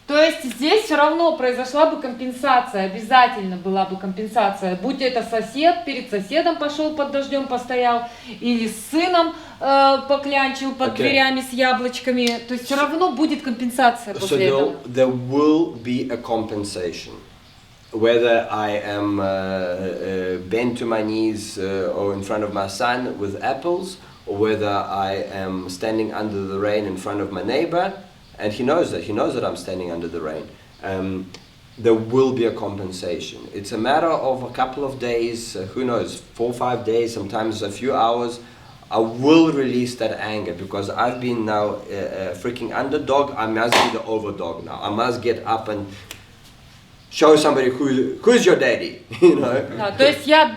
То есть здесь все равно произошла бы компенсация, обязательно была бы компенсация. Будь это сосед, перед соседом пошел под дождем постоял, или с сыном поклянчил под дверями с яблочками. То есть все равно будет компенсация после этого. There will be a compensation. Whether I am bent to my knees or in front of my son with apples, or whether I am standing under the rain in front of my neighbor, and he knows that I'm standing under the rain, there will be a compensation. It's a matter of a couple of days, who knows, 4 or 5 days, sometimes a few hours. I will release that anger because I've been now a freaking underdog. I must be the overdog now. I must get up and show somebody who's your daddy, you know. Да, то есть я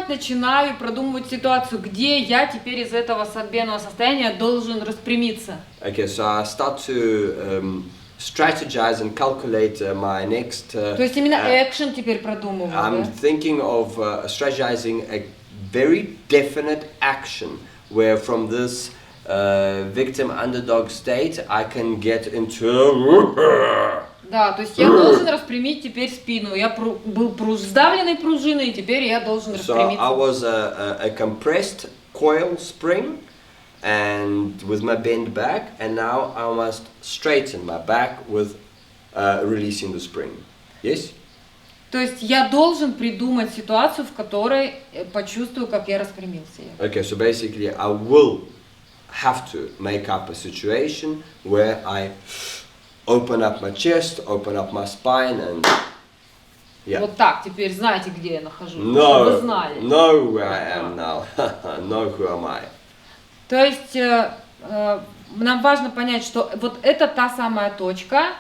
начинаю продумывать ситуацию, где я теперь из этого согбенного состояния должен распрямиться. Okay, so I start to strategize and calculate my next. То есть именно action теперь продумываю. I'm thinking of strategizing a very definite action where from this victim underdog state I can get into. Да, то есть я должен распрямить теперь спину. Я был сдавленной пружиной, и теперь я должен распрямиться. So I was a compressed coil spring, and with my bent back, and now I must straighten my back with releasing the spring. Yes? То есть я должен придумать ситуацию, в которой почувствую, как я распрямился. Okay, so basically I will have to make up a situation where I open up my chest, open up my spine, and yeah. Вот так, теперь знаете, где я нахожусь, чтобы вы знали. Know where I am now. Know who am I. То есть нам важно понять, что вот это та самая точка,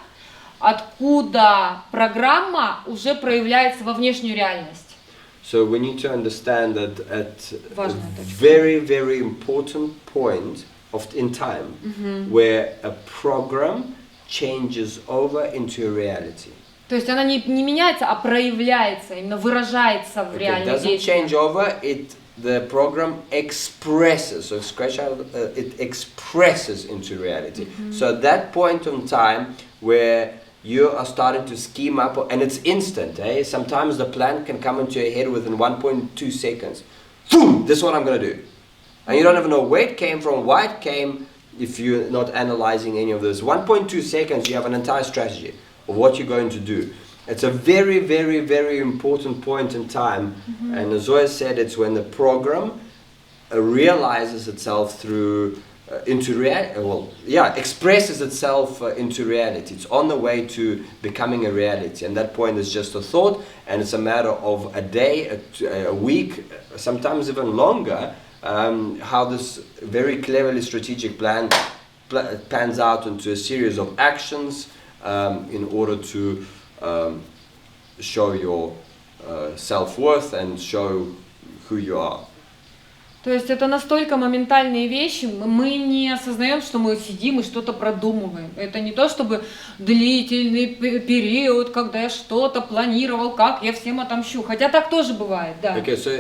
откуда программа уже проявляется во внешнюю реальность. So we need to understand that at a very, very important point in time, where a program changes over into a reality. То есть она не меняется, а проявляется, именно выражается в реальной действии. It doesn't change over, the program expresses, so it expresses into reality. So at that point in time where you are starting to scheme up, and it's instant, eh? Sometimes the plan can come into your head within 1.2 seconds. Boom! This is what I'm going to do. And you don't even know where it came from, why it came, if you're not analyzing any of this. 1.2 seconds, you have an entire strategy of what you're going to do. It's a very, very, very important point in time. And as Zoya said, it's when the program realizes itself through into reality. Expresses itself into reality. It's on the way to becoming a reality. And that point is just a thought, and it's a matter of a day, a week, sometimes even longer. How this very cleverly strategic plan pans out into a series of actions in order to show your self-worth and show who you are. То есть это настолько моментальные вещи, мы не осознаем, что мы сидим и что-то продумываем. Это не то, чтобы длительный период, когда я что-то планировал, как я всем отомщу. Хотя так тоже бывает, да. Okay, so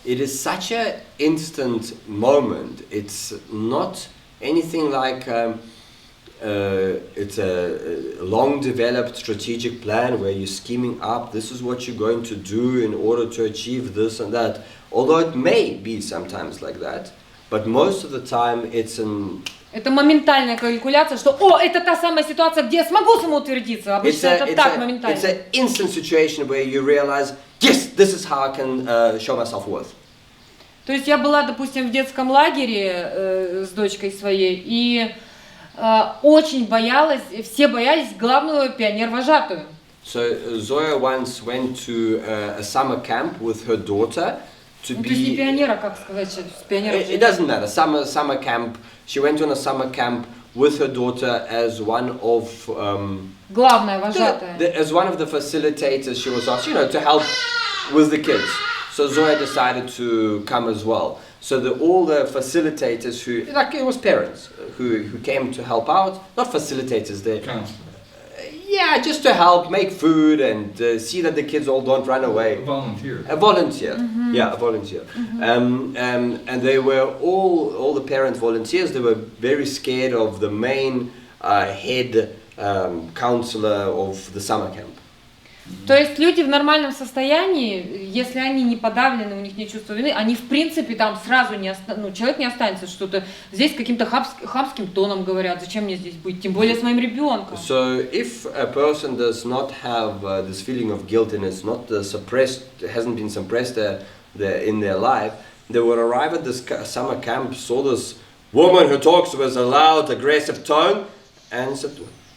it is such an instant moment. It's not anything like it's a long developed strategic plan where you're scheming up, this is what you're going to do in order to achieve this and that. Although it may be sometimes like that, but most of the time it's an... Это моментальная калькуляция, что это та самая ситуация, где я смогу самоутвердиться. Обычно это так моментально. It's an instant situation where you realize, yes, this is how I can show my self-worth. То есть я была, допустим, в детском лагере с дочкой своей, и очень боялась, все боялись главную пионер-вожатую. So Zoya once went to a summer camp with her daughter to be... То есть не пионера, как сказать, пионера. It doesn't matter. Summer camp. She went on a summer camp with her daughter as one of... главная вожатая. As one of the facilitators, she was asked, to help with the kids. So Zoya decided to come as well. So all the facilitators it was parents who came to help out, not facilitators, they just to help make food and see that the kids all don't run away. A volunteer. Yeah, a volunteer. And they were all the parent volunteers. They were very scared of the main head counselor of the summer camp. То есть люди в нормальном состоянии, если они не подавлены, у них нет чувства вины, они в принципе там сразу человек не останется, что-то здесь каким-то хамским тоном говорят, зачем мне здесь быть, тем более с моим ребенком. So if a person does not have this feeling of guilt and it's not suppressed, hasn't been suppressed in their life, they will arrive at this summer camp, saw this woman who talks with a loud, aggressive tone, and said,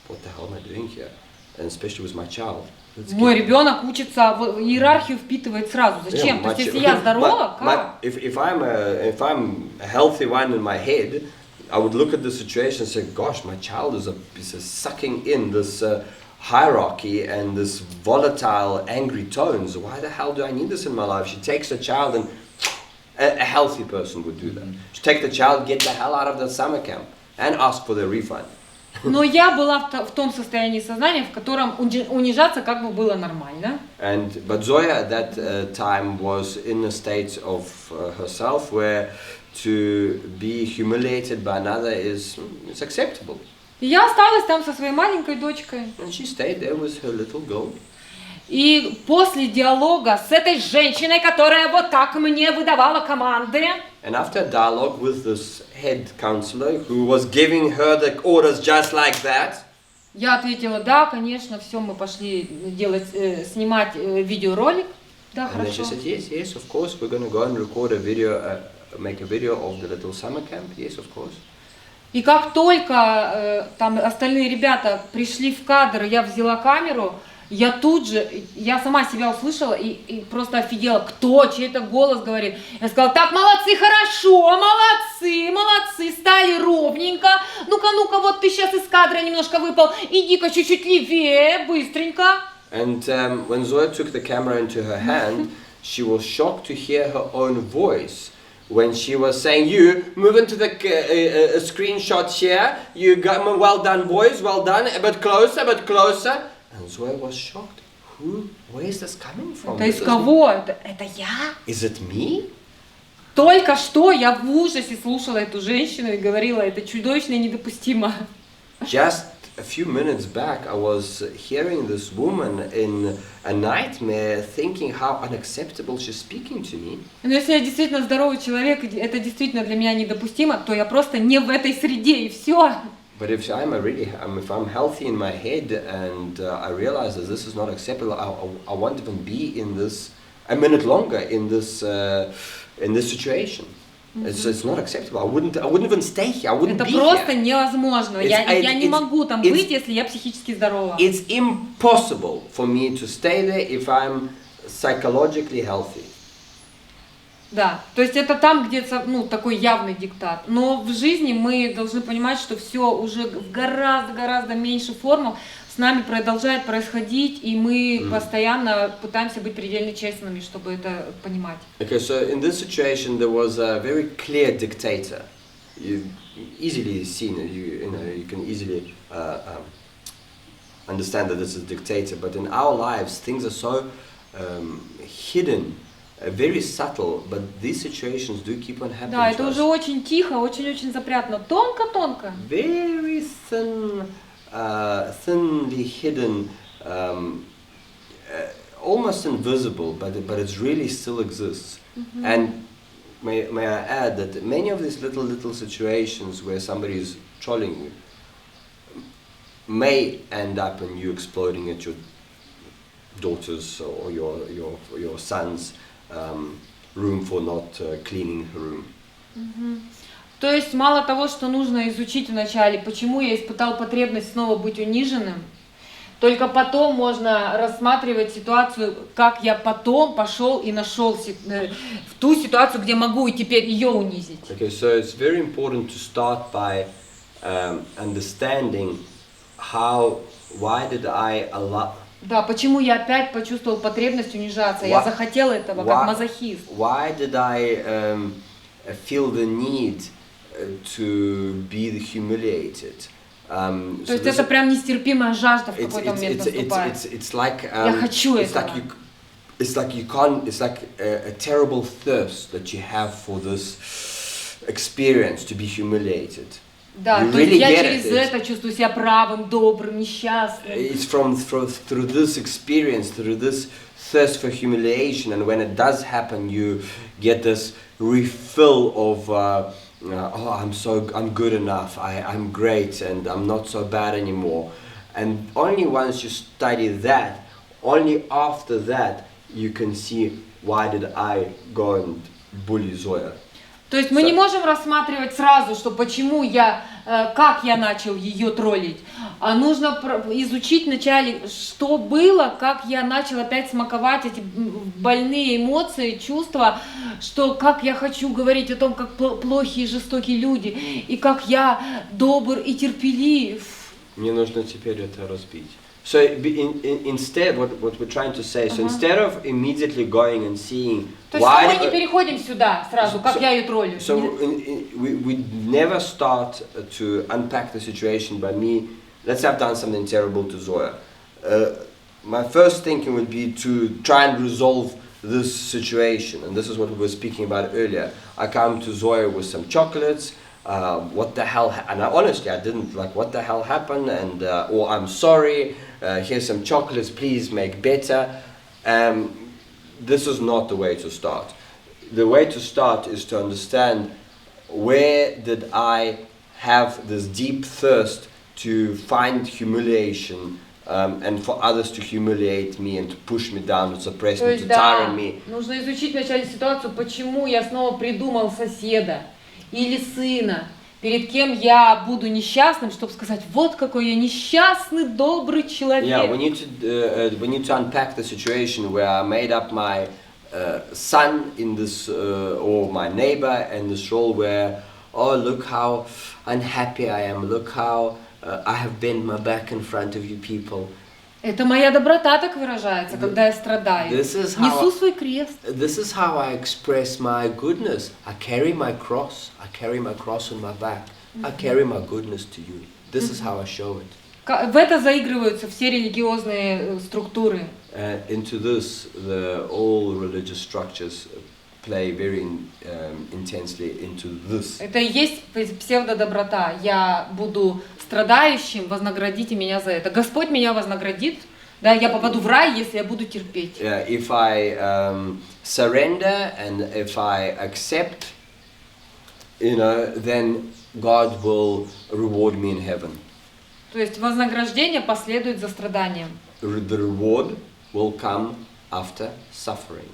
"What the hell am I doing here?" And especially with my child. Мой ребенок учится, иерархию впитывает сразу. Зачем? То есть, если я здорова, как? If I'm a healthy one in my head, I would look at the situation and say, gosh, my child is sucking in this hierarchy and this volatile, angry tones. Why the hell do I need this in my life? She takes the child, and a healthy person would do that. She take the child, get the hell out of the summer camp, and ask for the refund. Но я была в том состоянии сознания, в котором унижаться как бы было нормально. But Zoya at that time was in a state of herself where to be humiliated by another is acceptable. И я осталась там со своей маленькой дочкой. And she stayed there with her little girl. И после диалога с этой женщиной, которая вот так мне выдавала команды, and after a dialogue with this head counselor who was giving her the orders just like that, я ответила, да, конечно, все, мы пошли снимать видеоролик. Да, and then she said, yes, of course, we're going to go and record a video, make a video of the little summer camp. Yes, of course. И как только там остальные ребята пришли в кадр, я взяла камеру, я тут же, я сама себя услышала и просто офигела, кто, чей-то голос говорит. Я сказала, так, молодцы, хорошо, молодцы, стали ровненько. Ну-ка, вот ты сейчас из кадра немножко выпал, иди-ка чуть-чуть левее, быстренько. And when Zoya took the camera into her hand, she was shocked to hear her own voice. When she was saying, you move into the screenshot here, you got well done boys, well done, a bit closer. And Zoya was shocked. Where is this coming from? Это из кого? Это я? Is it me? Только что я в ужасе слушала эту женщину и говорила, это чудовищно и недопустимо. Just a few minutes back, I was hearing this woman in a nightmare, thinking how unacceptable she's speaking to me. Но если я действительно здоровый человек, это действительно для меня недопустимо, то я просто не в этой среде, и все. But if I'm healthy in my head and I realize that this is not acceptable, I won't even be in this a minute longer in this situation. It's not acceptable. I wouldn't even stay here. I wouldn't be here. Это просто невозможно. Я не могу там быть, если я психически здорова. It's impossible for me to stay there if I'm psychologically healthy. Да, то есть это там, где такой явный диктат. Но в жизни мы должны понимать, что все уже в гораздо меньших формах с нами продолжает происходить, и мы постоянно пытаемся быть предельно честными, чтобы это понимать. Okay, so in this situation there was a very clear dictator. You easily seen it. You can easily understand that this is a dictator. But in our lives, things are so hidden. Very subtle, but these situations do keep on happening. Да, это уже очень тихо, очень запрятано, тонко. Very thinly hidden, almost invisible, but it really still exists. And may I add that many of these little situations where somebody is trolling you may end up in you exploding at your daughters or your sons. Room for not cleaning her room. То есть мало того, что нужно изучить вначале, почему я испытал потребность снова быть униженным, только потом можно рассматривать ситуацию, как я потом пошел и нашел в ту ситуацию, где могу и теперь ее унизить. Okay, so it's very important to start by understanding why did I allow. Да, почему я опять почувствовал потребность унижаться? Я захотел этого, как мазохист. Why did I feel the need to be humiliated? То есть это прям нестерпимая жажда в какой-то момент наступает. Я хочу этого. It's like a terrible thirst that you have for this experience to be humiliated. Да, You то есть really я get через it. это чувствую себя правым, добрым, несчастным. It's through this experience, through this thirst for humiliation, and when it does happen, you get this refill of oh, I'm good enough, I'm great, and I'm not so bad anymore. And only once you study that, only after that, you can see why did I go and bully Zoya. То есть мы не можем рассматривать сразу, что почему как я начал ее троллить, а нужно изучить вначале, что было, как я начал опять смаковать эти больные эмоции, чувства, что как я хочу говорить о том, как плохие и жестокие люди, и как я добр и терпелив. Мне нужно теперь это разбить. So instead, what we're trying to say, so instead of immediately going and seeing То есть мы не переходим сюда сразу, как я ее троллю. So we never start to unpack the situation by me. Let's say I've done something terrible to Zoya. My first thinking would be to try and resolve this situation, and this is what we were speaking about earlier. I come to Zoya with some chocolates. What the hell? And honestly, I didn't like what the hell happened, and or I'm sorry. Here's some chocolates. Please make better. This is not the way to start. The way to start is to understand where did I have this deep thirst to find humiliation and for others to humiliate me and to push me down, to suppress me, to tire me. Нужно изучить вначале ситуацию, почему я снова придумал соседа или сына, перед кем я буду несчастным, чтобы сказать, вот какой я несчастный, добрый человек. Yeah, we need to unpack the situation where I made up my son in this, or my neighbor in this role where, oh, look how unhappy I am, look how I have bent my back in front of you people. Это моя доброта так выражается, когда я страдаю. Несу свой крест. This is how I express my goodness. I carry my cross. I carry my cross on my back. I carry my goodness to you. This is how I show it. В это заигрываются все религиозные структуры. Into this, all religious structures play very intensely into this. Это и есть псевдодоброта. Я буду страдающим, вознаградите меня за это. Господь меня вознаградит, да, я попаду в рай, если я буду терпеть. If I surrender and if I accept, then God will reward me in heaven. То есть вознаграждение последует за страданием. The reward will come after suffering.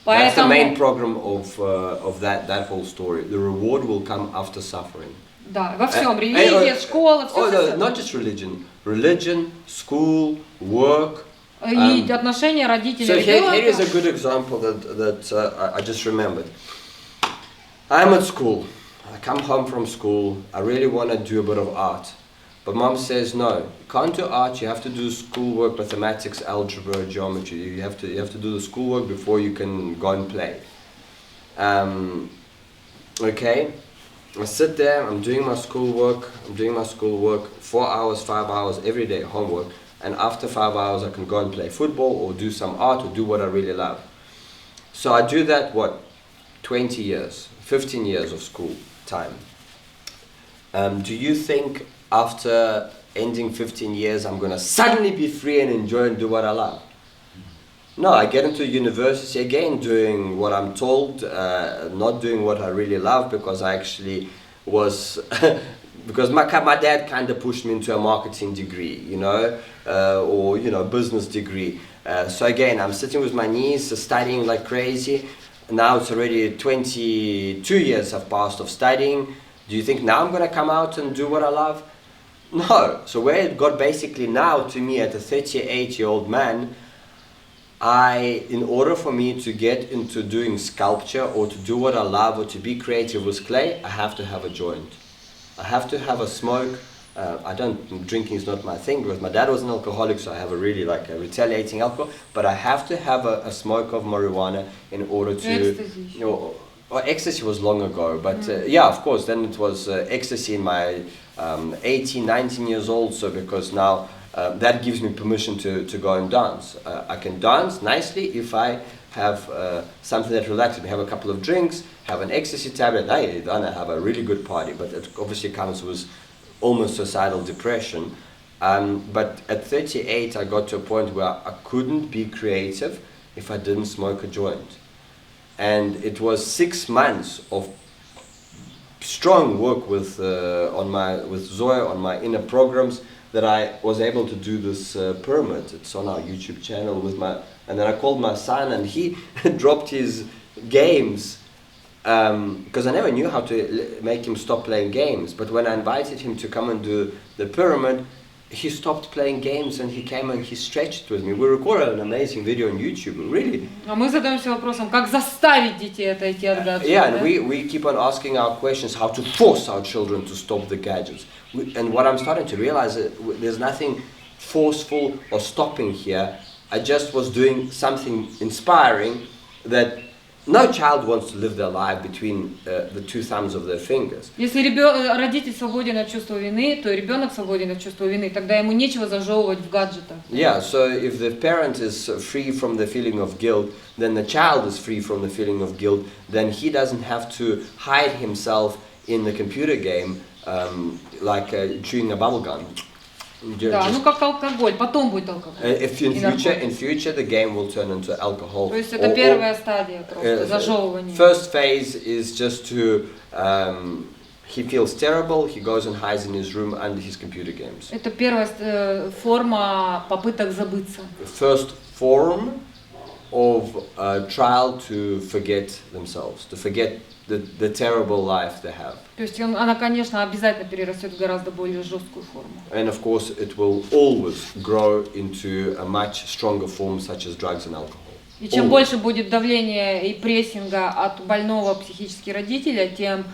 Поэтому... That's the main program of that whole story. The reward will come after suffering. Да, во всем. Религия, школа, все. Not just religion. Religion, school, work. И отношения родителей. So here is a good example that I just remembered. I'm at school. I come home from school. I really want to do a bit of art. But mom says, no, you can't do art, you have to do schoolwork, mathematics, algebra, geometry. You have to do the schoolwork before you can go and play. Okay, I sit there, I'm doing my schoolwork, 4 hours, 5 hours every day, homework. And after 5 hours I can go and play football or do some art or do what I really love. So I do that, 20 years, 15 years of school time. Do you think after ending 15 years, I'm going to suddenly be free and enjoy and do what I love? No, I get into university again doing what I'm told, not doing what I really love because I actually was, because my dad kind of pushed me into a marketing degree, or business degree. So again, I'm sitting with my niece, studying like crazy. Now it's already 22 years have passed of studying. Do you think now I'm going to come out and do what I love? No. So where it got basically now to me at a 38-year-old man, in order for me to get into doing sculpture or to do what I love or to be creative with clay, I have to have a joint. I have to have a smoke. Drinking is not my thing because my dad was an alcoholic, so I have a really a retaliating alcohol. But I have to have a smoke of marijuana in order to... Ecstasy. Ecstasy was long ago, but yeah, of course, then it was ecstasy in my 18, 19 years old, so because now that gives me permission to go and dance. I can dance nicely if I have something that relaxes me, have a couple of drinks, have an ecstasy tablet, then I have a really good party. But it obviously comes with almost suicidal depression. But at 38, I got to a point where I couldn't be creative if I didn't smoke a joint. And it was 6 months of strong work with Zoya on my inner programs that I was able to do this pyramid. It's on our YouTube channel and then I called my son and he dropped his games because I never knew how to make him stop playing games. But when I invited him to come and do the pyramid, he stopped playing games and he came and he stretched with me. We recorded an amazing video on YouTube, really. А мы задаемся вопросом, как заставить детей отойти от гаджетов. Yeah, and we keep on asking our questions, how to force our children to stop the gadgets. And what I'm starting to realize is there's nothing forceful or stopping here. I just was doing something inspiring that no child wants to live their life between the two thumbs of their fingers. Если родитель свободен от чувства вины, то ребенок свободен от чувства вины, тогда ему нечего зажевывать в гаджетах. Yeah, so if the parent is free from the feeling of guilt, then the child is free from the feeling of guilt, then he doesn't have to hide himself in the computer game like chewing a bubble gum. Да, ну как алкоголь, потом будет алкоголь. In future the game will turn into alcohol. То есть это первая стадия просто зажевывания. First phase is just to he feels terrible, he goes and hides in his room under his computer games. Это первая форма попыток забыться. First form of a child to forget themselves, to forget the terrible life they have. То есть она, конечно, обязательно перерастет в гораздо более жесткую форму. And of course it will always grow into a much stronger form such as drugs and alcohol. И чем больше будет давления и прессинга от больного психически родителя, тем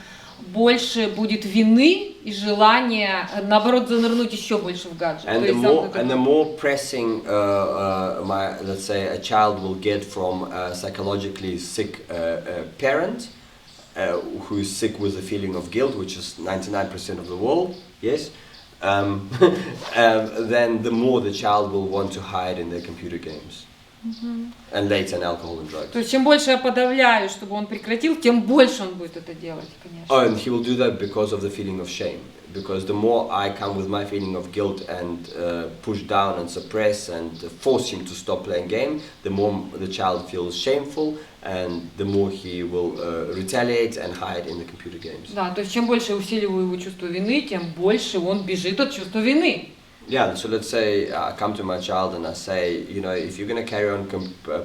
больше будет вины и желания, наоборот, занырнуть еще больше в гаджет. And the more pressing, let's say, a child will get from a psychologically sick parent, who is sick with a feeling of guilt, which is 99% of the world, yes, then the more the child will want to hide in their computer games. And later in alcohol and drugs. То есть чем больше я подавляю, чтобы он прекратил, тем больше он будет это делать, конечно. Oh, and he will do that because of the feeling of shame. Because the more I come with my feeling of guilt and push down and suppress and force him to stop playing game, the more the child feels shameful and the more he will retaliate and hide in the computer games. Да, то есть чем больше я усиливаю его чувство вины, тем больше он бежит от чувства вины. Yeah, so let's say I come to my child and I say, you know, if you're going to carry on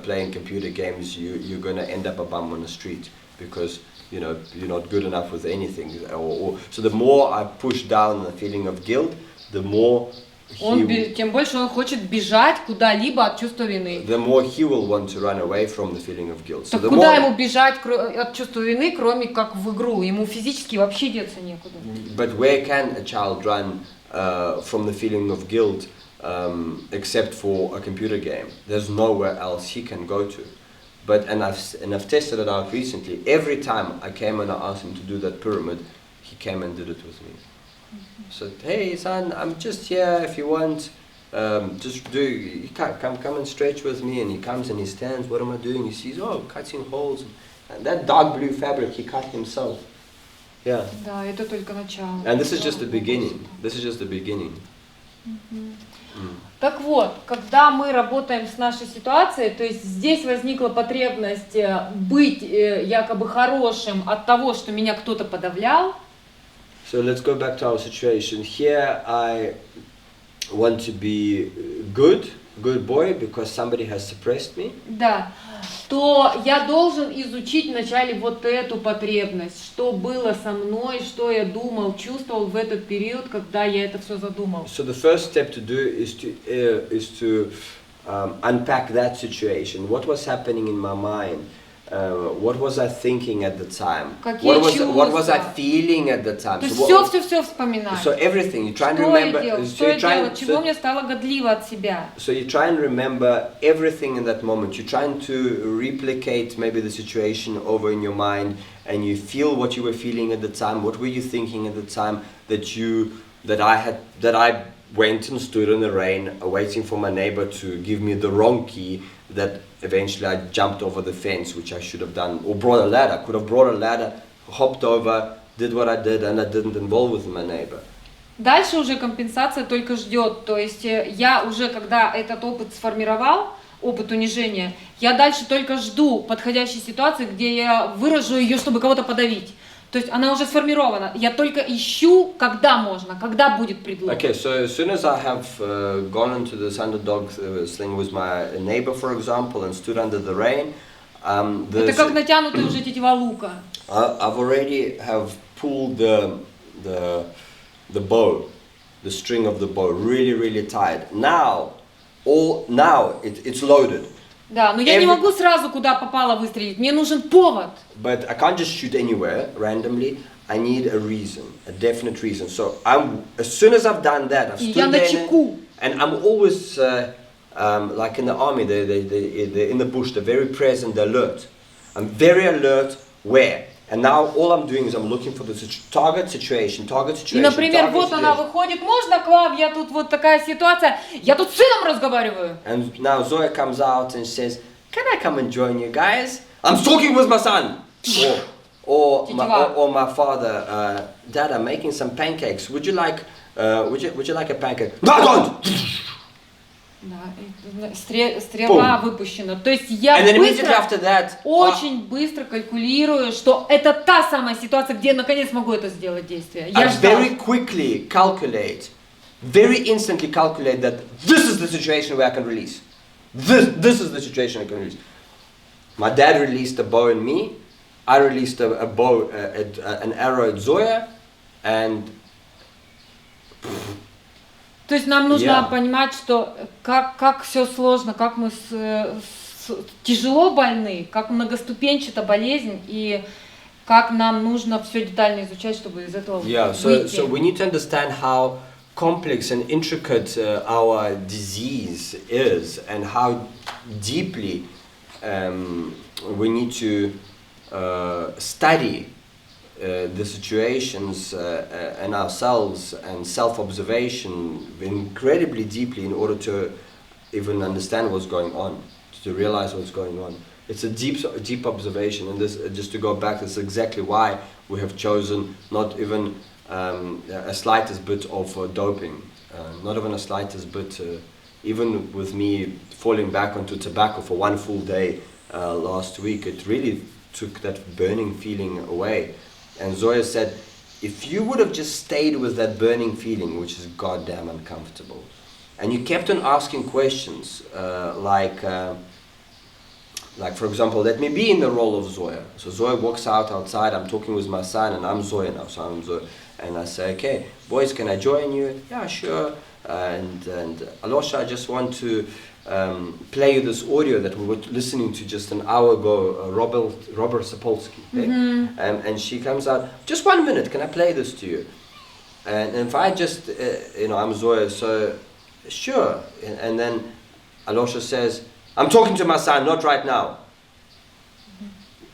playing computer games, you're going to end up a bum on the street because, you know, you're not good enough with anything. So the more I push down the feeling of guilt, the more тем больше он хочет бежать куда-либо от чувства вины. The more he will want to run away from the feeling of guilt. Так куда ему бежать от чувства вины, кроме как в игру? Ему физически вообще деться некуда. But where can a child run from the feeling of guilt except for a computer game? There's nowhere else he can go to. And I've tested it out recently. Every time I came and I asked him to do that pyramid, he came and did it with me. So hey son, I'm just here if you want. Just come and stretch with me. And he comes and he stands. What am I doing? He sees, cutting holes. And that dark blue fabric he cut himself. Yeah. Да, это только начало. And this is just the beginning. This is just the beginning. Так вот, когда мы работаем с нашей ситуацией, то есть здесь возникла потребность быть якобы хорошим от того, что меня кто-то подавлял. So let's go back to our situation. Here I want to be good boy because somebody has suppressed me. Да. То я должен изучить вначале вот эту потребность, что было со мной, что я думал, чувствовал в этот период, когда я это все задумал. So the first step to do is to unpack that situation. What was happening in my mind? What was I thinking at the time? What was I feeling at the time? То есть все вспоминать. So everything you try and remember. Что я делал, чего мне стало годливо от себя. So you try and remember everything in that moment. You're trying to replicate maybe the situation over in your mind, and you feel what you were feeling at the time. What were you thinking at the time that you that I went and stood in the rain waiting for my neighbor to give me the wrong key, that eventually I jumped over the fence, which I should have done, or brought a ladder. Could have brought a ladder, hopped over, did what I did, and I didn't involve with my neighbor. Дальше уже компенсация только ждет. То есть я уже, когда этот опыт сформировал, опыт унижения, я дальше только жду подходящей ситуации, где я выражу ее, чтобы кого-то подавить. То есть она уже сформирована. Я только ищу, когда можно, когда будет предлог. Okay, so as soon as I have gone into this underdog thing with my neighbor, for example, and stood under the rain, это как натянутая уже тетива лука. I've already have pulled the bow, the string of the bow, really tight. Now it's loaded. Да, но я не могу сразу куда попало выстрелить. Мне нужен повод. But I can't just shoot anywhere randomly. I need a reason, a definite reason. So as soon as I've done that, I've stood there, and I'm always like in the army. They're in the bush. They're very present, they're alert. I'm very alert. Where? And now all I'm doing is I'm looking for the target situation. И, например, вот она выходит, можно к вам, я тут вот такая ситуация, я тут с сыном разговариваю. And now Zoya comes out and says, can I come and join you guys? I'm talking with my son. or my father, Dad, I'm making some pancakes. Would you like a pancake? No, I don't! Да, стрела выпущена. То есть я очень быстро калькулирую, что это та самая ситуация, где я наконец могу это сделать действие. I very quickly calculate, very instantly calculate that this is the situation where I can release. This is the situation I can release. My dad released a bow in me. I released a bow, an arrow at Zoya, and. То есть нам нужно понимать, что как все сложно, как мы тяжело больны, как многоступенчата болезнь, и как нам нужно все детально изучать, чтобы из этого выйти. So we need to understand how complex and intricate our disease is, and how deeply we need to study the situations and ourselves and self-observation incredibly deeply in order to even understand what's going on, to realize what's going on. It's a deep observation, and this, just to go back, this is exactly why we have chosen not even a slightest bit of doping, not even a slightest bit, even with me falling back onto tobacco for one full day last week, it really took that burning feeling away. And Zoya said, if you would have just stayed with that burning feeling, which is goddamn uncomfortable, and you kept on asking questions, like for example, let me be in the role of Zoya. So Zoya walks outside, I'm talking with my son, and I'm Zoya now, so I'm Zoya. And I say, okay, boys, can I join you? Yeah, sure. And Alosha, I just want to play you this audio that we were listening to just an hour ago, Robert Sapolsky. Okay? Mm-hmm. And she comes out, just 1 minute, can I play this to you? And if I just, I'm Zoya, so sure. And then Alosha says, I'm talking to my son, not right now. Mm-hmm.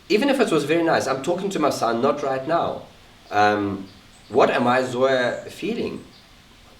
Even if it was very nice, I'm talking to my son, not right now. What am I, Zoya, feeling?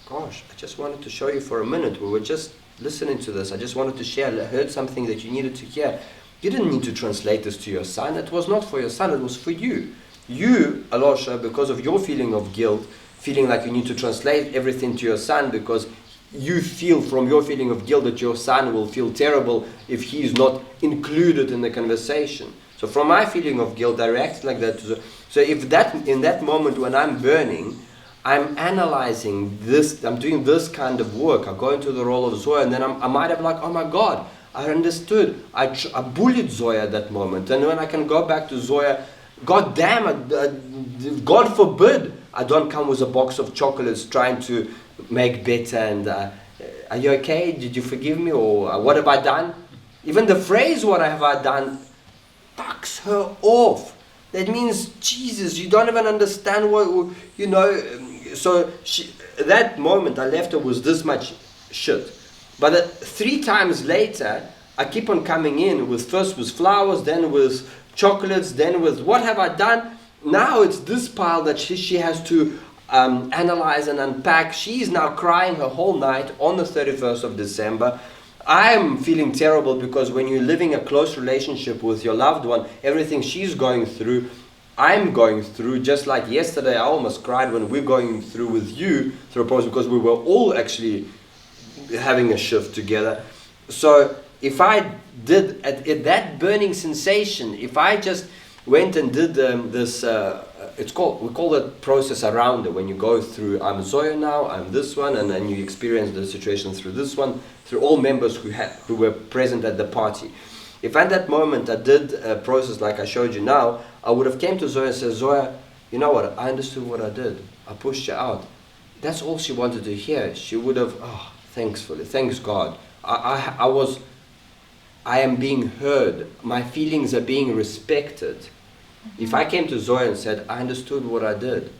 Gosh, I just wanted to show you for a minute. We were just listening to this. I just wanted to share. I heard something that you needed to hear. You didn't need to translate this to your son. It was not for your son. It was for you. You, Alosha, because of your feeling of guilt, feeling like you need to translate everything to your son because you feel from your feeling of guilt that your son will feel terrible if he is not included in the conversation. So from my feeling of guilt, I reacted like that. So if that in that moment when I'm burning, I'm analyzing this, I'm doing this kind of work, I go into the role of Zoya, and then I might have like, oh my God, I understood. I bullied Zoya at that moment. And when I can go back to Zoya, God damn it, God forbid, I don't come with a box of chocolates trying to make better and are you okay? Did you forgive me? Or what have I done? Even the phrase, what have I done, fucks her off. That means, Jesus, you don't even understand what, so that moment I left her with this much shit. But 3 times later, I keep on coming in first with flowers, then with chocolates, then with what have I done? Now it's this pile that she has to analyze and unpack. She's now crying her whole night on the 31st of December. I'm feeling terrible because when you're living a close relationship with your loved one, everything she's going through, I'm going through. Just like yesterday, I almost cried when we're going through with you through a process because we were all actually having a shift together. So if I did at that burning sensation, if I just went and did this, we call that process around it, when you go through, I'm Zoya now, I'm this one, and then you experience the situation through this one, through all members who were present at the party. If at that moment I did a process like I showed you now, I would have came to Zoya and said, Zoya, you know what, I understood what I did. I pushed you out. That's all she wanted to hear. She would have, oh, thankfully, thanks God. I am being heard. My feelings are being respected. If I came to Zoya and said, I understood what I did.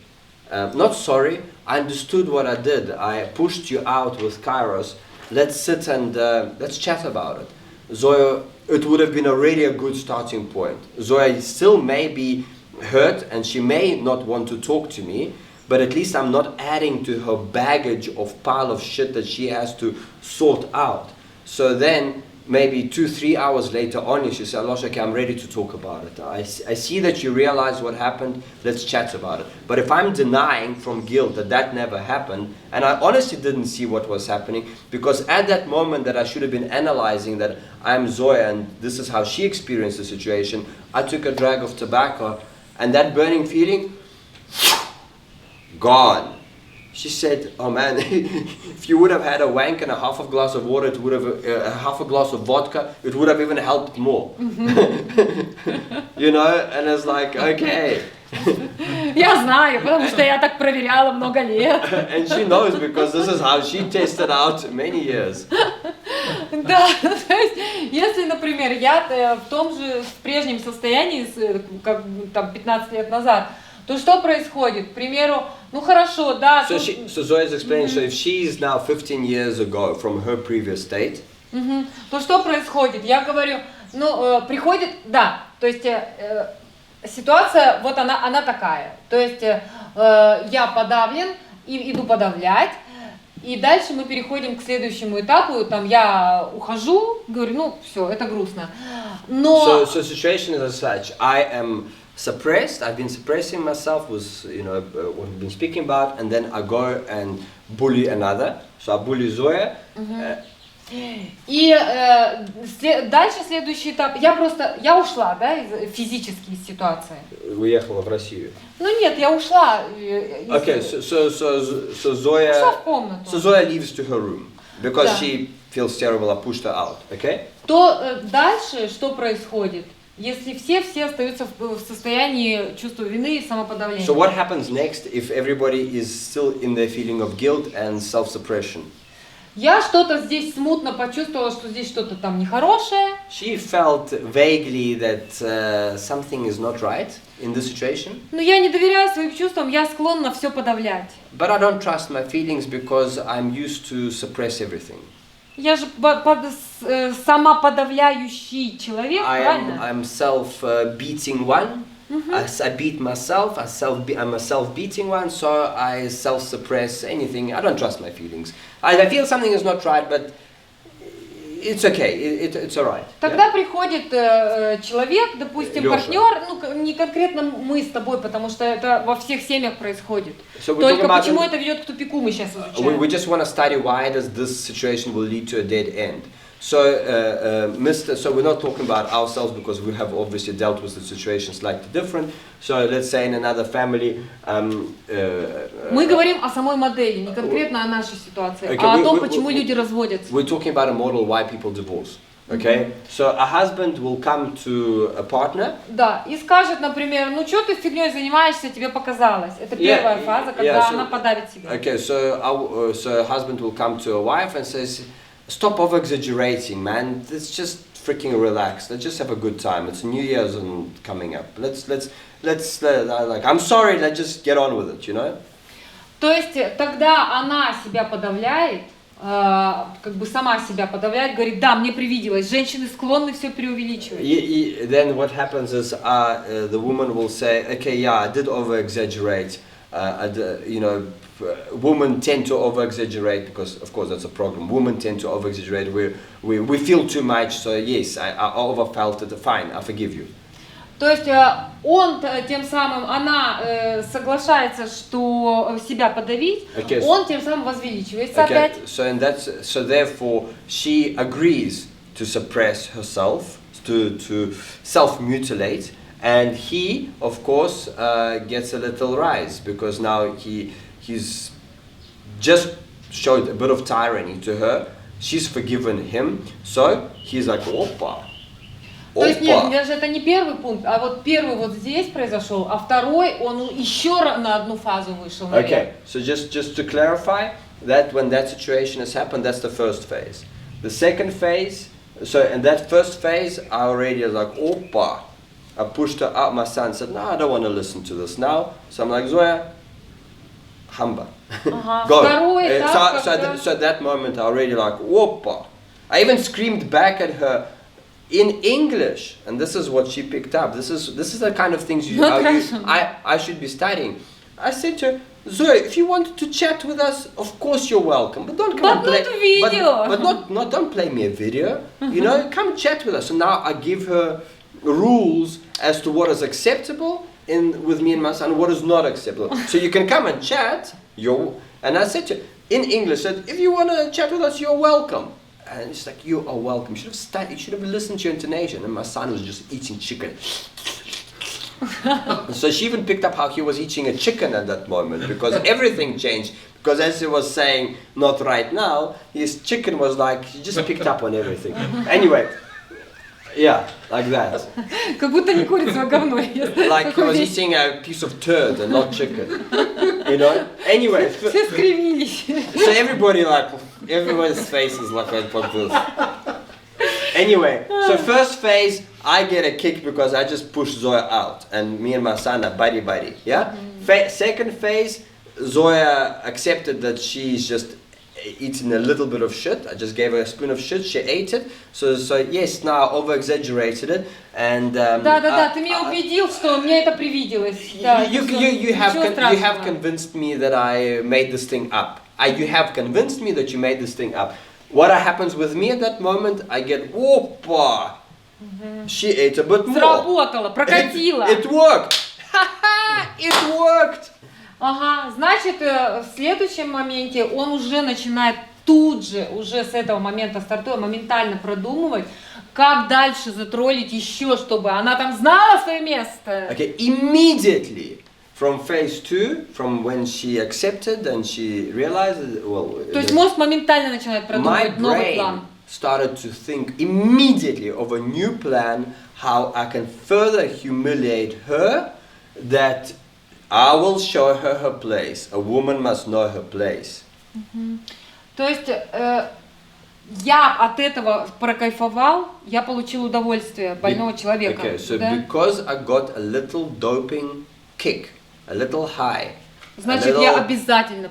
Not sorry, I understood what I did. I pushed you out with Kairos. Let's sit and let's chat about it. Zoya, it would have been already a good starting point. Zoya still may be hurt and she may not want to talk to me, but at least I'm not adding to her baggage of pile of shit that she has to sort out. So then, maybe 2-3 hours later on, she said, Alosh, okay, I'm ready to talk about it. I see that you realize what happened, let's chat about it. But if I'm denying from guilt that never happened, and I honestly didn't see what was happening, because at that moment that I should have been analyzing that I'm Zoya and this is how she experienced the situation, I took a drag of tobacco and that burning feeling, gone. She said, oh man, if you would have had a wank and a half a glass of water, it would have a half a glass of vodka, it would have even helped more. You know, and it's like, okay. Я знаю, потому что я так проверяла много лет. And she knows because this is how she tested out many years. Да, то есть, если, например, я в том же, в прежнем состоянии, как там 15 лет назад, то что происходит? К примеру, ну хорошо, да. So Zoya is explaining, so if she is now 15 years ago from her previous state, то что происходит? Я говорю, ну, приходит, да, то есть ситуация, вот она такая. То есть я подавлен, и иду подавлять, и дальше мы переходим к следующему этапу, там я ухожу, говорю, ну, все, это грустно. Но... So situation is as such, I am suppressed, I've been suppressing myself with, you know, what we've been speaking about, and then I go and bully another, so I bully Zoya. И дальше следующий этап, я ушла, да, физически из ситуации. Уехала в Россию. Ну нет, я ушла. Okay, so Zoya. Ушла в комнату. So Zoya leaves to her room because she feels terrible. I pushed her out. Okay. То дальше что происходит? Если все остаются в состоянии чувства вины и самоподавления. So what happens next if everybody is still in their feeling of guilt and self-suppression? Я что-то здесь смутно почувствовала, что здесь что-то там нехорошее. She felt vaguely that something is not right in this situation. Но я не доверяю своим чувствам, я склонна все подавлять. But I don't trust my feelings because I'm used to suppress everything. Я же самоподавляющий человек, правильно? I'm self-beating one. I beat myself. I'm a self-beating one, so I self-suppress anything. I don't trust my feelings. I feel something is not right, but it's okay. It's alright. Тогда приходит человек, допустим, Лёша. партнер, ну не конкретно мы с тобой, потому что это во всех семьях происходит. So Только почему это ведет к тупику, мы сейчас изучаем. We just want to study why does this situation will lead to a dead end. So, so we're not talking about ourselves because we have obviously dealt with the situation slightly different. So let's say in another family. Мы говорим о самой модели, не конкретно о нашей ситуации, а о том, почему люди разводятся. We're talking about a model why people divorce. Okay, so a husband will come to a partner. Да, и скажет, например, ну что ты фигней занимаешься, тебе показалось. Это первая фаза, когда она подавит себя. Okay, so a husband will come to a wife and says, stop over-exaggerating, man. Let's just freaking relax. Let's just have a good time. It's New Year's and coming up. Let's like, I'm sorry. Let's just get on with it, you know. То есть тогда она себя подавляет, как бы сама себя подавляет, говорит, да, мне привиделось. Женщины склонны все преувеличивать. Then what happens is the woman will say, okay, yeah, I did over-exaggerate. you know, women tend to over-exaggerate because, of course, that's a problem. Women tend to over-exaggerate. We feel too much, so yes, I overfelt it. Fine, I forgive you. То есть он тем самым, она соглашается, что себя подавить, Okay, он тем самым возвеличивается опять. So therefore, she agrees to suppress herself, to self-mutilate, and he, of course, gets a little rise because now he's just showed a bit of tyranny to her. She's forgiven him, so he's like, опа. То есть нет, даже это не первый пункт, а вот первый вот здесь произошел, а второй он еще на одну фазу вышел. Okay, so just to clarify, that when that situation has happened, that's the first phase. The second phase, so in that first phase, I already was like, опа. I pushed her out. My son said, no, I don't want to listen to this now. So I'm like, Zoya, hamba. Go. So at that moment, I already like, опа. I even screamed back at her in English, and this is what she picked up. This is the kind of things I should be studying. I said to her, Zoe, if you wanted to chat with us, of course you're welcome, but don't come and play. Video. But don't play me a video. You know, come chat with us. So now I give her rules as to what is acceptable with me and my son, what is not acceptable. So you can come and chat. And I said to her in English, that if you want to chat with us, you're welcome. And it's like, you are welcome. You should have studied, you should have listened to your intonation. And my son was just eating chicken. So she even picked up how he was eating a chicken at that moment, because everything changed. Because as he was saying, not right now, his chicken was like, he just picked up on everything. Anyway, yeah, like that. Как будто не курица, а говно. Like he was eating a piece of turd and not chicken. You know? Anyway. Все скривились. So everybody's face is like this. Anyway, so first phase, I get a kick because I just pushed Zoya out, and me and my son are buddy, yeah? Second phase, Zoya accepted that she's just eating a little bit of shit. I just gave her a spoon of shit, she ate it. So yes, now I over-exaggerated it, and... Да, ты меня убедил, что мне это привиделось. You have convinced me that I made this thing up. You have convinced me that you made this thing up. What happens with me at that moment, I get, опа! She ate a bit more. Сработало, прокатило. It worked! It worked! Ага, значит, в следующем моменте он уже начинает тут же, уже с этого момента стартуя, моментально продумывать, как дальше затроллить еще, чтобы она там знала свое место. Okay, immediately. From phase 2, from when she accepted and she realized, То есть мозг моментально начинает продумывать новый план. Started to think immediately of a new plan, how I can further humiliate her, that I will show her her place. A woman must know her place. То есть я от этого прокайфовал, я получил удовольствие больного человека. Okay, so because I got a little doping kick, a little high. Значит, я обязательно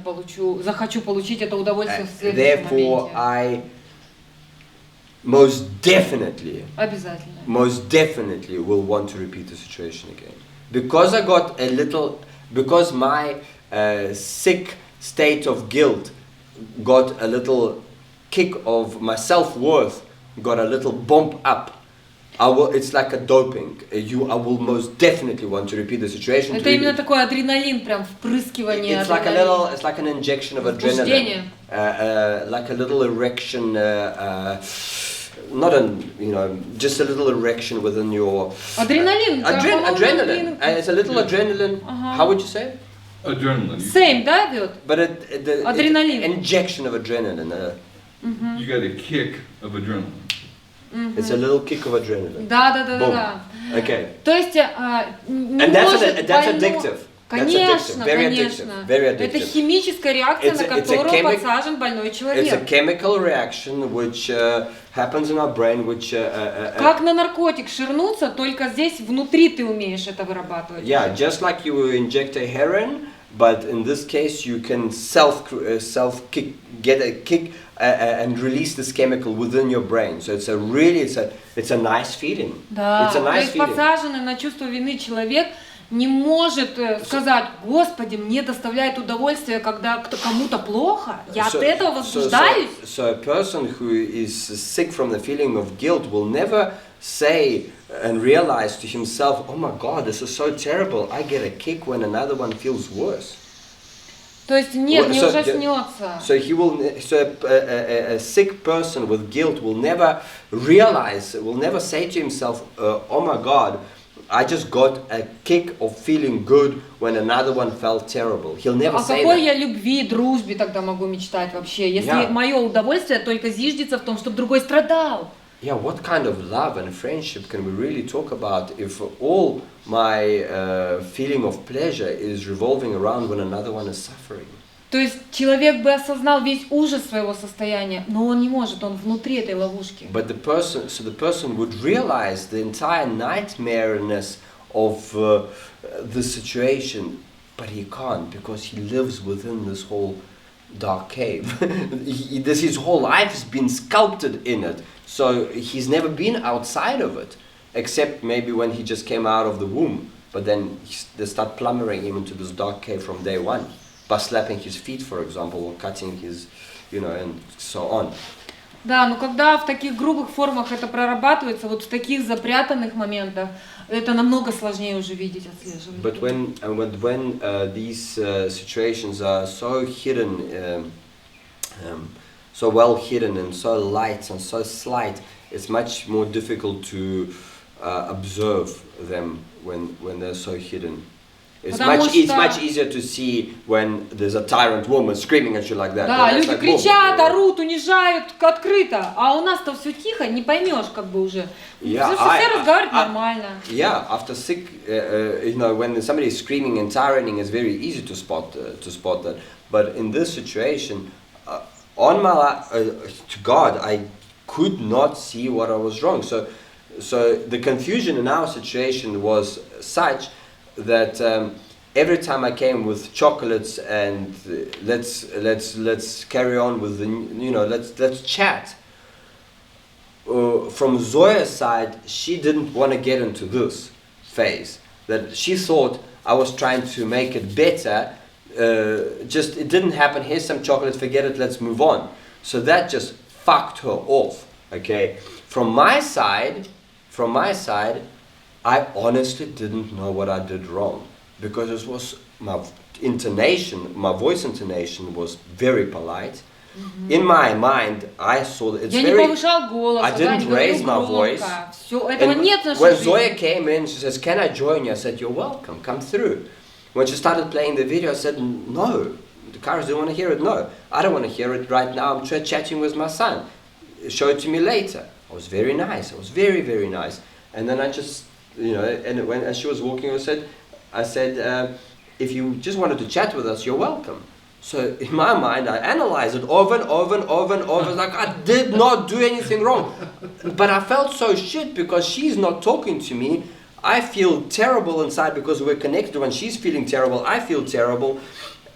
захочу получить это удовольствие в следующем моменте. Therefore, I most definitely will want to repeat the situation again. Because I got a little, because my sick state of guilt got a little kick of my self-worth, got a little bump up. It's like a doping. I will most definitely want to repeat the situation. Это именно такой адреналин, прям впрыскивание. It's like an injection of adrenaline. Like a little erection. Just a little erection within your... Adrenaline. Adrenaline. It's a little adrenaline. How would you say it? Adrenaline. Same, да, идет? But adrenaline. Injection of adrenaline. You got a kick of adrenaline. It's a little kick of adrenaline. Да. Okay. То есть and that's addictive. Конечно, very конечно. Very addictive. Это химическая реакция, на которую подсажен больной человек. It's a chemical reaction which happens in our brain, which... Как на наркотик ширнуться, только здесь внутри ты умеешь это вырабатывать. Yeah, just like you inject a heroin, but in this case you can get a kick and release this chemical within your brain. So it's a nice feeling. Да, it's a nice то есть подсаженный на чувство вины человек не может сказать: Господи, мне доставляет удовольствие, когда кому-то плохо, я от этого возбуждаюсь. So a person who is sick from the feeling of guilt will never say and realize to himself, oh my God, this is so terrible, I get a kick when another one feels worse. То есть нет, не ужаснется. So a sick person with guilt will never realize, will never say to himself, oh my God, I just got a kick of feeling good when another one felt terrible. He'll never say that. О какой я любви, дружбе тогда могу мечтать вообще, если мое удовольствие только зиждется в том, чтобы другой страдал? Yeah, what kind of love and friendship can we really talk about if all my feeling of pleasure is revolving around when another one is suffering? То есть человек бы осознал весь ужас своего состояния, но он не может, он внутри этой ловушки. But the person would realize the entire nightmareness of the situation, but he can't because he lives within this whole dark cave. His whole life has been sculpted in it. So he's never been outside of it, except maybe when he just came out of the womb. But then they start plummeting him into this dark cave from day one, by slapping his feet, for example, or cutting his, and so on. Да, но когда в таких грубых формах это прорабатывается, вот в таких запрятанных моментах, это намного сложнее уже видеть, отслеживать. But when these situations are so hidden, so well hidden and so light and so slight, it's much more difficult to observe them when they're so hidden. It's much easier to see when there's a tyrant woman screaming at you like that. Да, люди кричат, орут, унижают открыто, а у нас-то все тихо, не поймешь как бы уже. Все разговаривают нормально. Yeah, after sick, when somebody is screaming and tyranting, it's very easy to spot that. But in this situation, on my life, to God, I could not see what I was wrong. So the confusion in our situation was such that every time I came with chocolates and let's carry on with let's chat. From Zoya's side, she didn't want to get into this phase. That she thought I was trying to make it better. Just it didn't happen. Here's some chocolate. Forget it. Let's move on. So that just fucked her off. Okay. From my side, I honestly didn't know what I did wrong because it was my voice intonation was very polite. Mm-hmm. In my mind, I saw that I didn't raise my voice. When Zoya came in, she says, "Can I join you?" I said, "You're welcome. Come through." When she started playing the video, I said, "No." The Karas didn't want to hear it. No, I don't want to hear it right now. I'm chatting with my son. Show it to me later. I was very nice. I was very, very nice. And then I just, as she was walking, I said, if you just wanted to chat with us, you're welcome. So in my mind, I analyzed it over and over and over and over. Like I did not do anything wrong, but I felt so shit because she's not talking to me. I feel terrible inside because we're connected. When she's feeling terrible, I feel terrible.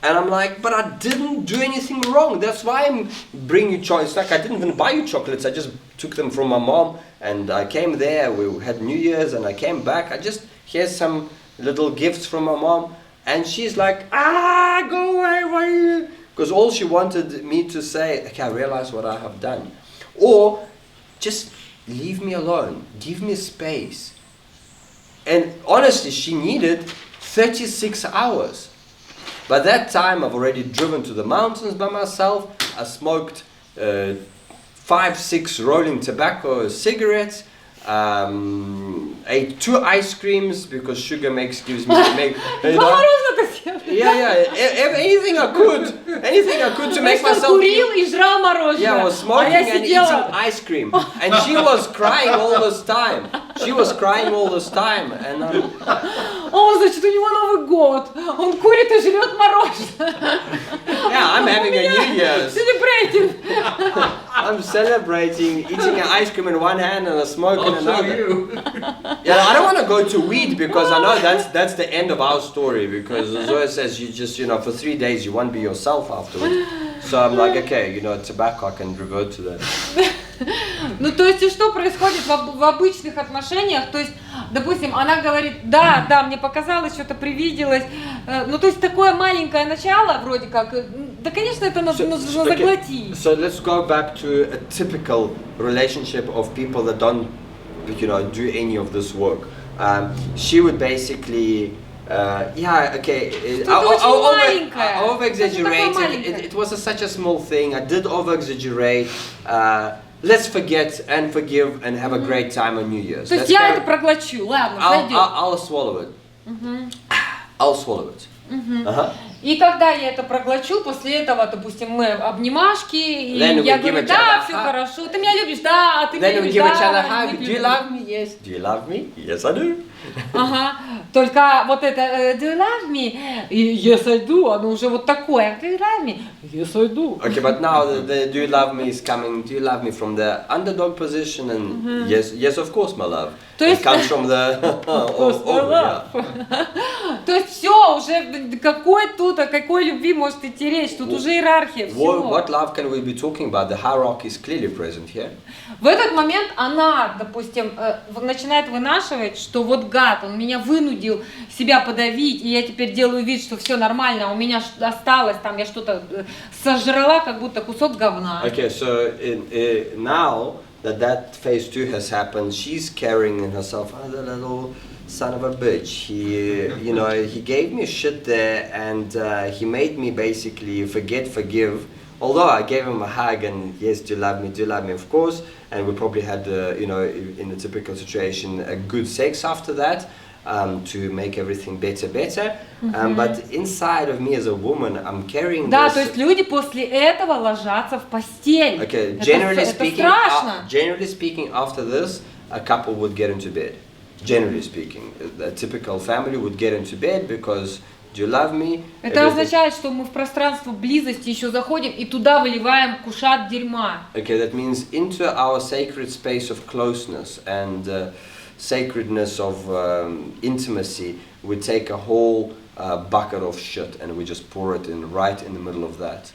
And I'm like, but I didn't do anything wrong. That's why I'm bringing you chocolates. Like I didn't even buy you chocolates. I just took them from my mom. And I came there. We had New Year's and I came back. Here's some little gifts from my mom. And she's like, go away. Why are you? Because all she wanted me to say, okay, I realize what I have done. Or just leave me alone. Give me space. And honestly, she needed 36 hours. By that time, I've already driven to the mountains by myself. I smoked 5-6 rolling tobacco cigarettes. Ate 2 ice creams because sugar gives me anything I could to make myself feel. Yeah, I was smoking and eating ice cream, and she was crying all this time. And О, значит, у него Новый год. Он курит и жрет мороженое. Yeah, I'm having a New Year's. Celebrating. I'm celebrating, eating an ice cream in one hand and a smoke in another. You. Yeah, I don't want to go to weed because I know that's the end of our story. Because Zoya says you just for 3 days you won't be yourself afterwards. So I'm like, okay, you know, tobacco, I can revert to that. Ну, то есть, и что происходит в обычных отношениях? То есть, допустим, она говорит, да, мне показалось, что-то привиделось. Ну, то есть, такое маленькое начало, вроде как, да, конечно, это нужно заглотить. So let's go back to a typical relationship of people that don't, you know, do any of this work. She would basically, yeah, okay, I over-exaggerate. It was such a small thing. I did over-exaggerate. Let's forget and forgive and have a great time on New Year's. То есть я это проглочу, ладно, зайдет. I'll swallow it. I'll swallow it. И когда я это проглочу, после этого, допустим, мы обнимашки, и я говорю, да, все хорошо, ты меня любишь, да, а ты меня любишь, да. Do you love me? Yes. Do you love me? Yes, I do. Ага, только вот это do you love me? И yes, I do, оно уже вот такое. Do you love me? Yes, I do. Okay, but now the do you love me is coming, do you love me from the underdog position and yes, of course, my love. It comes from the То есть все, уже какой любви может идти речь, тут уже иерархия, все. What love can we be talking about? The hierarchy is clearly present here. В этот момент она, допустим, начинает вынашивать, что вот гад, он меня вынудил себя подавить, и я теперь делаю вид, что все нормально, а у меня осталось, там я что-то сожрала, как будто кусок говна. Okay, so now that phase 2 has happened, she's carrying in herself, the little son of a bitch. He gave me shit there, and he made me basically forgive. Although I gave him a hug and yes, do you love me, of course, and we probably had, in a typical situation, a good sex after that. To make everything better. But inside of me as a woman, I'm carrying Да, this. то есть люди после этого ложатся в постель. Okay, это страшно. Generally speaking, after this, a couple would get into bed. Generally speaking, a typical family would get into bed because do you love me? Это означает, что мы в пространство близости еще заходим и туда выливаем кушат дерьма. Okay, that means into our sacred space of closeness and sacredness of intimacy, we take a whole bucket of shit and we just pour it in right in the middle of that.